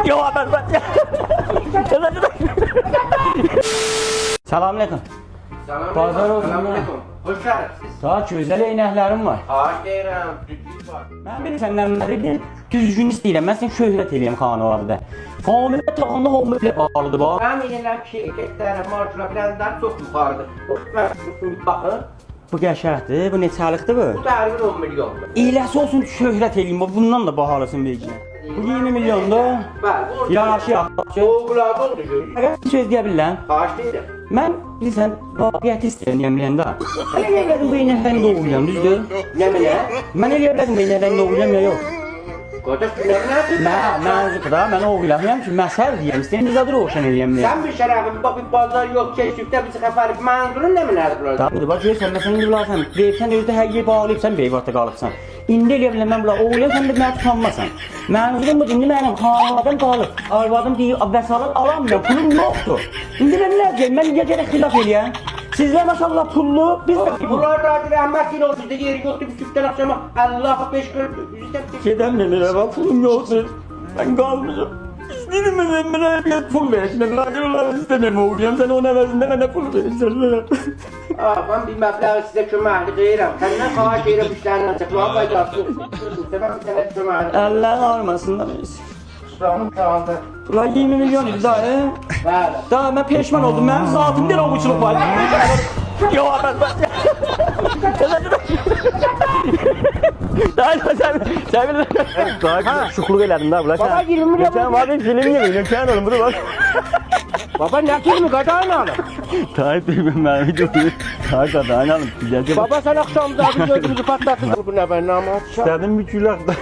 Yok ben. Selamünaleyküm. Pazar olsun. Selamünaleyküm. Hoş geldiniz. Daha güzel eynəklərim var. Hayırım, düzgün var. Mən bir səndən bir düzgün istəyirəm. Mən səni şöhrət eləyəm xanavada. Familiyə tamamda homilə bağlıdır bax. Ben yenilen şirketlərin marjinallarından çok yukarıdır. Bakın, Bu qəşəngdir. Bu neçəlikdir bu? bu tarihin 10 milyondur. İyləsi olsun şöhrət eləyim. Bundan da bahalısın belki. Bu 20 milyondur. Ben orada Yanaşı yaxşı. soğuklarda oturuyorum. Bir söz deyə bilirəm. Kaç değilim. Mən bilirsən, vaqiyyəti istəyirəm yemləyəndə. Mən elə bilədim bu eynəklərini doğrayam, düzdür? Ne bile? Mən elə bilədim bu eynəklərini doğrayam ya yox. Koca günler ne? Mən zıqıda, mən oğulamıyam ki, məsəl deyəm, istəyim bizadı roşan eləyəm deyə. Sen bir şərəfin, bak bir bazar yok, keşifte bizi xəfərib, mənzulun ne mi nədir burada? Tabii, bax, görsən, məsələn, indi bilərsən, versən özdə hər yer bağlayıbsan, beyvatda qalıbsan. İndi elə biləm, mən bunlar oğulayam, sən də mənə tutanmasan. Mənzulum budur, indi mənim xanavadım qalıb, arvadım deyib, vəsalat alamıyorum, pulum yoxdur. İndi mən nə deyəm, mən niyə gərək xilaf eləyəm? Sizlər maşallah pullu, biz də Bunlar da adı rəhmət yine oldu, bizde yeri yoktu, bir sütten akşama Allah'a 5 kır, yüzden Gedəm nələrə bax, pulum yoxdur. Mən qalmışam. İstəyirəm mənə bir pul versin, lakin onları istəmirəm oğluyam, sən onun əvəzində mənə pul versin. Ben bir məbləği sizə köməkli deyirəm. Səndən xahiş edirəm işlərindən çıxmağa faydası. Səbən bir sənə köməkli. Əllərin ağrımasın da biz. Şuranın sağında. Ulan 20 milyon idi daha, Bəli. Daha mən peşman oldum, mənim zatımda elə ovuçuluq var. Yox, mən. Daha şukluk elədim da, ulan. Baba 20 milyon. Geçen var bir film gibi, geçen oğlum, bunu bak. Baba ne kimi qadağını alın? Tayyip Bey, ben videoyu kadağını alıp gideceğim. Baba sen akşamda bir gözümüzü patlattın. Bu ne ben namat? Dedim bir külak da.